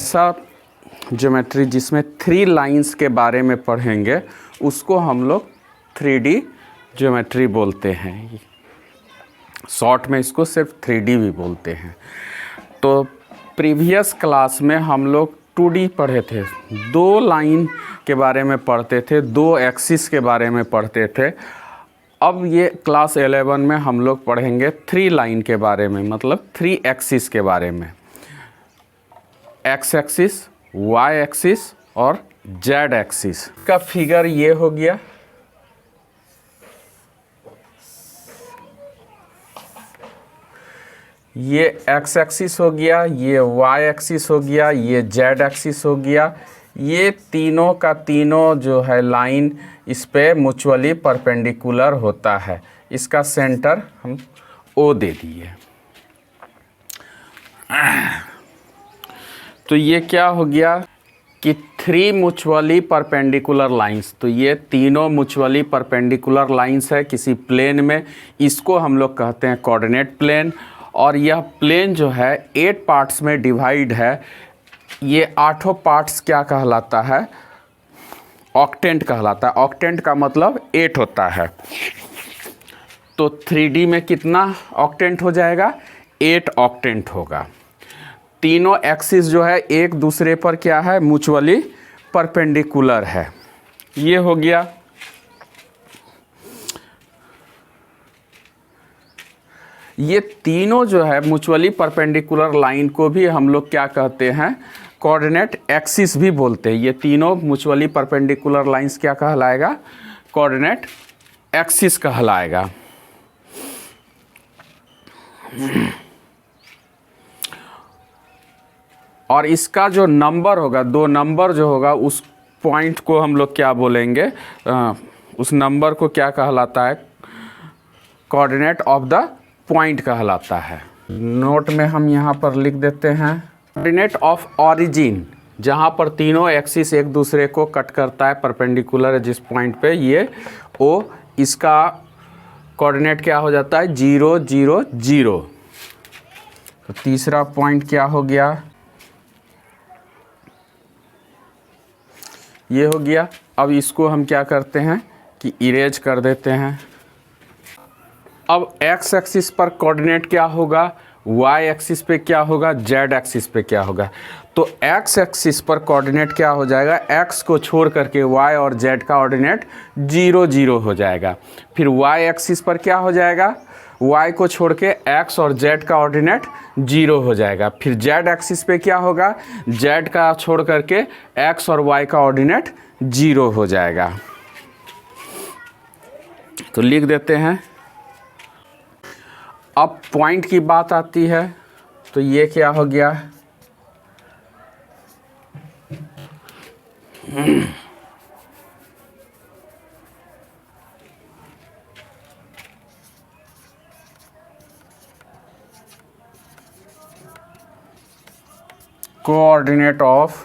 ऐसा ज्योमेट्री जिसमें 3 लाइंस के बारे में पढ़ेंगे उसको हम लोग 3D ज्योमेट्री बोलते हैं। शॉर्ट में इसको सिर्फ 3D भी बोलते हैं। तो प्रीवियस क्लास में हम लोग 2D पढ़े थे, 2 लाइन के बारे में पढ़ते थे, 2 एक्सिस के बारे में पढ़ते थे। अब ये क्लास 11 में हम लोग पढ़ेंगे 3 लाइन के बारे में, मतलब 3 एक्सिस के बारे में। एक्स एक्सिस, वाई एक्सिस और जेड एक्सिस का फिगर ये हो गया। ये एक्स एक्सिस हो गया, ये वाई एक्सिस हो गया, ये जेड एक्सिस हो गया। ये तीनों का तीनों जो है लाइन इस पे म्यूचुअली परपेंडिकुलर होता है। इसका सेंटर हम ओ दे दिए। तो ये क्या हो गया कि 3 म्यूचुअली परपेंडिकुलर लाइंस। तो ये तीनों म्यूचुअली परपेंडिकुलर लाइंस है किसी प्लेन में। इसको हम लोग कहते हैं कोऑर्डिनेट प्लेन। और यह प्लेन जो है 8 पार्ट्स में डिवाइड है। ये 8 पार्ट्स क्या कहलाता है? ऑक्टेंट कहलाता है। ऑक्टेंट का मतलब 8 होता है। तो 3D में कितना ऑक्टेंट हो जाएगा? 8 ऑक्टेंट होगा। तीनों एक्सिस जो है एक दूसरे पर क्या है? म्यूचुअली परपेंडिकुलर है। ये हो गया। ये तीनों जो है म्यूचुअली परपेंडिकुलर लाइन को भी हम लोग क्या कहते हैं? कोऑर्डिनेट एक्सिस भी बोलते हैं। ये तीनों म्यूचुअली परपेंडिकुलर लाइंस क्या कहलाएगा? कोऑर्डिनेट एक्सिस कहलाएगा। और इसका जो नंबर होगा, 2 नंबर जो होगा, उस पॉइंट को हम लोग क्या बोलेंगे? उस नंबर को क्या कहलाता है? कोऑर्डिनेट ऑफ द पॉइंट कहलाता है। नोट में हम यहाँ पर लिख देते हैं कोऑर्डिनेट ऑफ ऑरिजिन, जहाँ पर तीनों एक्सिस एक दूसरे को कट करता है, परपेंडिकुलर है जिस पॉइंट पे, ये ओ, इसका कोऑर्डिनेट क्या हो जाता है? 0 0 0। तो तीसरा पॉइंट क्या हो गया? ये हो गया। अब इसको हम क्या करते हैं कि इरेज कर देते हैं। अब एक्स एक्सिस पर कोऑर्डिनेट क्या होगा? वाई एक्सिस पे क्या होगा? जेड एक्सिस पे क्या होगा? तो एक्स एक्सिस पर कोऑर्डिनेट क्या हो जाएगा? एक्स को छोड़ करके वाई और जेड का कोऑर्डिनेट 0 0 हो जाएगा। फिर वाई एक्सिस पर क्या हो जाएगा? वाई को छोड़ के एक्स और जेड का कोऑर्डिनेट 0 हो जाएगा। फिर जेड एक्सिस पे क्या होगा? जेड का छोड़ करके एक्स और वाई का कोऑर्डिनेट 0 हो जाएगा। तो लिख देते हैं। अब पॉइंट की बात आती है। तो ये क्या हो गया? Coordinate of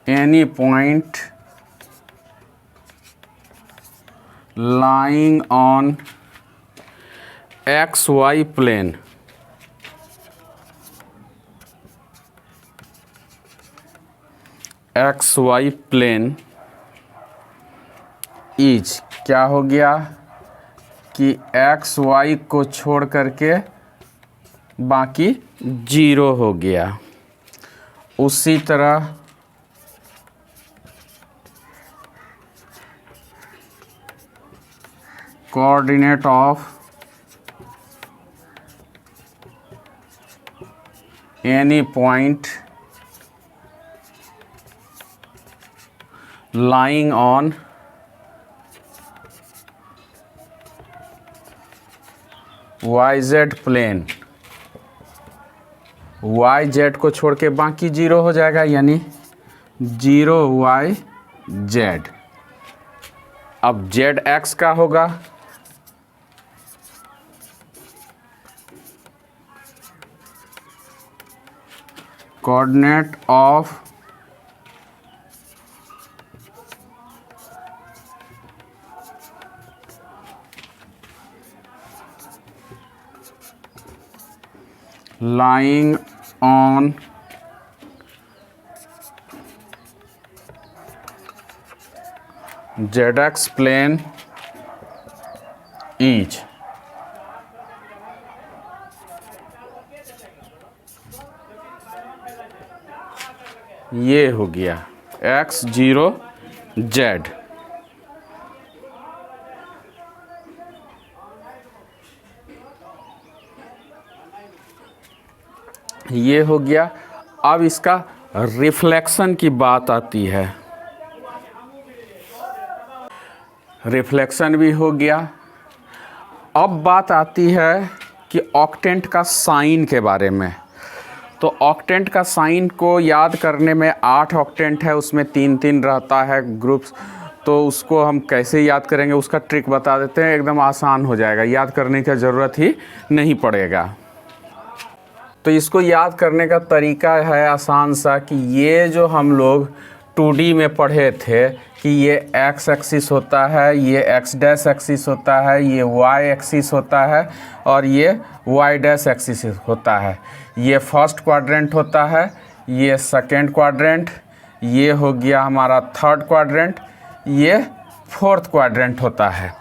any point lying on XY plane XY plane is क्या हो गया कि XY को छोड़ करके बाकी 0 हो गया। उसी तरह coordinate of any point lying on YZ plane, YZ को छोड़ के बाकी 0 हो जाएगा, यानी 0YZ। अब ZX का होगा coordinate of lying on ZX plane is ये हो गया x0z। ये हो गया। अब इसका रिफ्लेक्शन की बात आती है। रिफ्लेक्शन भी हो गया। अब बात आती है कि ऑक्टेंट का साइन के बारे में। तो ऑक्टेंट का साइन को याद करने में 8 ऑक्टेंट है, उसमें 3-3 रहता है ग्रुप्स। तो उसको हम कैसे याद करेंगे उसका ट्रिक बता देते हैं, एकदम आसान हो जाएगा, याद करने की ज़रूरत ही नहीं पड़ेगा। तो इसको याद करने का तरीका है आसान सा कि ये जो हम लोग 2D में पढ़े थे कि ये x एक्सिस होता है, ये x डैश एक्सिस होता है, ये y एक्सिस होता है और ये y डैश एक्सिस होता है। ये फर्स्ट क्वाड्रेंट होता है, ये सेकेंड क्वाड्रेंट, ये हो गया हमारा थर्ड क्वाड्रेंट, ये फोर्थ क्वाड्रेंट होता है।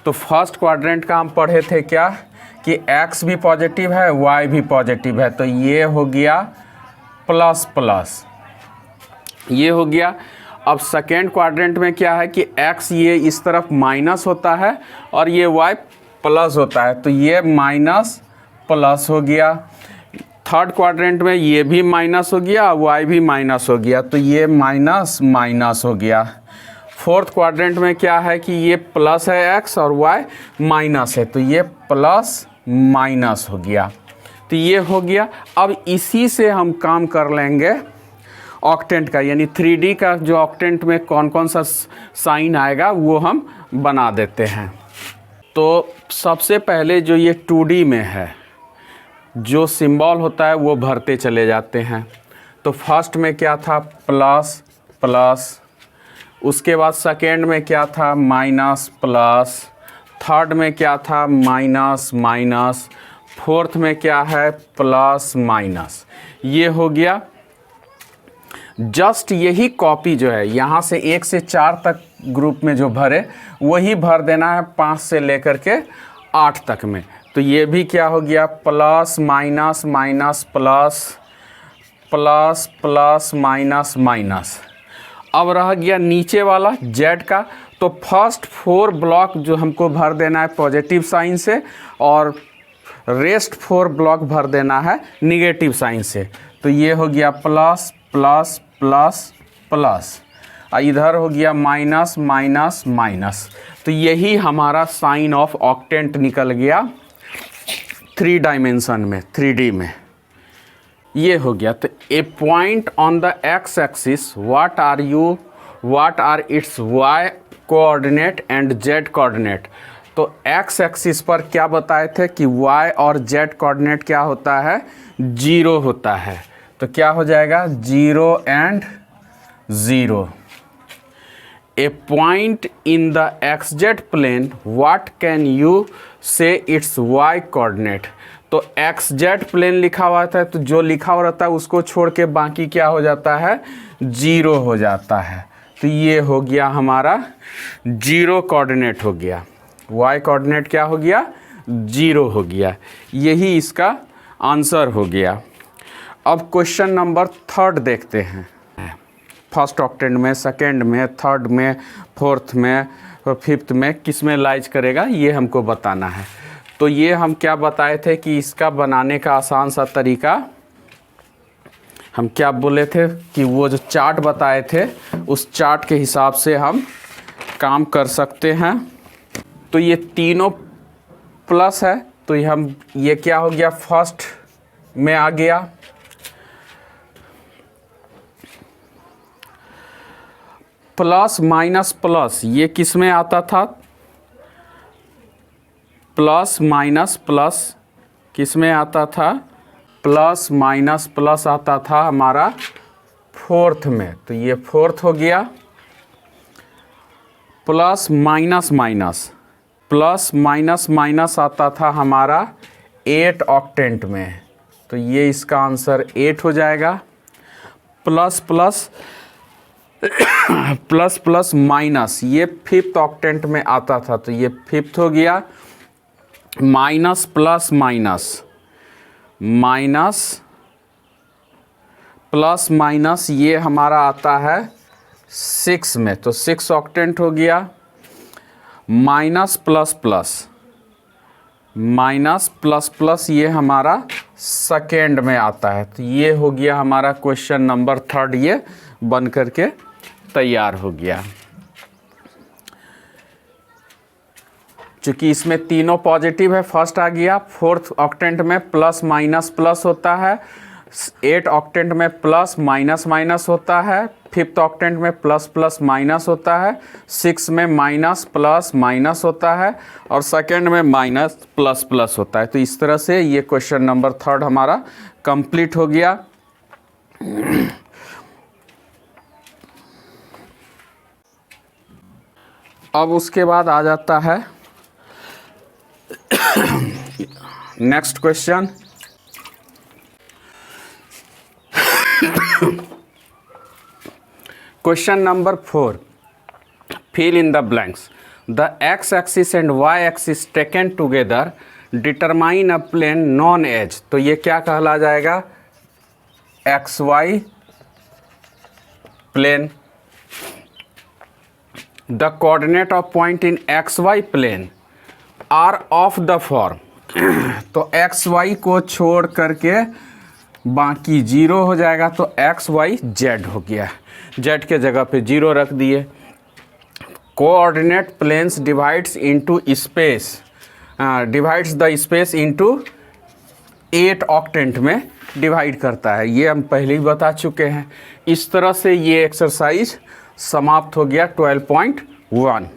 तो फर्स्ट क्वाड्रेंट का हम पढ़े थे क्या कि x भी पॉजिटिव है, y भी पॉजिटिव है, तो ये हो गया प्लस प्लस, ये हो गया। अब सेकेंड क्वाड्रेंट में क्या है कि x ये इस तरफ माइनस होता है और ये y प्लस होता है, तो ये माइनस प्लस हो गया। थर्ड क्वाड्रेंट में ये भी माइनस हो गया, y भी माइनस हो गया, तो ये माइनस माइनस हो गया। फोर्थ क्वाड्रेंट में क्या है कि ये प्लस है x और y माइनस है, तो ये प्लस माइनस हो गया। तो ये हो गया। अब इसी से हम काम कर लेंगे ऑक्टेंट का, यानी 3D का जो ऑक्टेंट में कौन कौन सा साइन आएगा वो हम बना देते हैं। तो सबसे पहले जो ये 2D में है जो सिंबल होता है वो भरते चले जाते हैं। तो फर्स्ट में क्या था प्लस प्लस, उसके बाद सेकेंड में क्या था माइनस प्लस, थर्ड में क्या था माइनस माइनस, फोर्थ में क्या है प्लस माइनस। ये हो गया। जस्ट यही कॉपी जो है यहाँ से 1 से 4 तक ग्रुप में जो भरे वही भर देना है 5 से लेकर के 8 तक में। तो ये भी क्या हो गया plus minus minus plus plus plus minus minus. अब रह गया नीचे वाला जेड का। तो फर्स्ट 4 ब्लॉक जो हमको भर देना है पॉजिटिव साइन से और रेस्ट 4 ब्लॉक भर देना है निगेटिव साइन से। तो ये हो गया प्लस प्लस प्लस प्लस, इधर हो गया माइनस माइनस माइनस। तो यही हमारा साइन ऑफ ऑक्टेंट निकल गया 3 डायमेंशन में, 3D में। ये हो गया। तो a point on the x axis what are its y coordinate and z coordinate. तो x एक्सिस पर क्या बताए थे कि y और z कोऑर्डिनेट क्या होता है 0 होता है। तो क्या हो जाएगा 0 and 0। A point in the xz plane what can you say it's y coordinate. तो xz प्लेन लिखा हुआ था, तो जो लिखा हुआ रहता है उसको छोड़ के बाकी क्या हो जाता है 0 हो जाता है। तो ये हो गया हमारा 0 कोऑर्डिनेट हो गया, y कोऑर्डिनेट क्या हो गया 0 हो गया। यही इसका आंसर हो गया। अब क्वेश्चन नंबर 3 देखते हैं। फर्स्ट ऑक्टेंट में, सेकेंड में, थर्ड में, फोर्थ में और फिफ्थ में किस में लाइज करेगा ये हमको बताना है। तो ये हम क्या बताए थे कि इसका बनाने का आसान सा तरीका, हम क्या बोले थे कि वो जो चार्ट बताए थे उस चार्ट के हिसाब से हम काम कर सकते हैं। तो ये तीनों प्लस है, तो ये क्या हो गया फर्स्ट में आ गया। प्लस माइनस प्लस ये किस में आता था, प्लस माइनस प्लस किस में आता था, प्लस माइनस प्लस आता था हमारा फोर्थ में। तो ये फोर्थ हो गया। Plus minus minus, plus minus minus आता था हमारा 8 ऑक्टेंट में। तो ये इसका आंसर 8 हो जाएगा। Plus plus plus plus minus, ये फिफ्थ ऑक्टेंट में आता था तो ये फिफ्थ हो गया। Minus plus minus, minus plus minus ये हमारा आता है 6 में, तो 6 ऑक्टेंट हो गया। Minus plus plus, minus plus plus ये हमारा सेकेंड में आता है। तो ये हो गया हमारा क्वेश्चन नंबर 3, ये बन करके तैयार हो गया। चूँकि इसमें तीनों पॉजिटिव है, फर्स्ट आ गया। फोर्थ ऑक्टेंट में प्लस माइनस प्लस होता है, 8 ऑक्टेंट में प्लस माइनस माइनस होता है, फिफ्थ ऑक्टेंट में प्लस प्लस माइनस होता है, 6 में माइनस प्लस माइनस होता है और सेकेंड में माइनस प्लस प्लस होता है। तो इस तरह से ये क्वेश्चन नंबर 3 हमारा कंप्लीट हो गया। अब उसके बाद आ जाता है next question. Question number 4, fill in the blanks. The x-axis and y-axis taken together determine a plane known as, तो ये क्या कहला जाएगा? xy plane. The coordinate of point in xy plane are of the form. तो xy को छोड़ करके बाकी 0 हो जाएगा, तो xy z हो गया। z के जगह पे 0 रख दिए। Coordinate planes divides into space, divides the space into 8 octant में डिवाइड करता है, ये हम पहले ही बता चुके हैं। इस तरह से ये एक्सरसाइज समाप्त हो गया 12.1।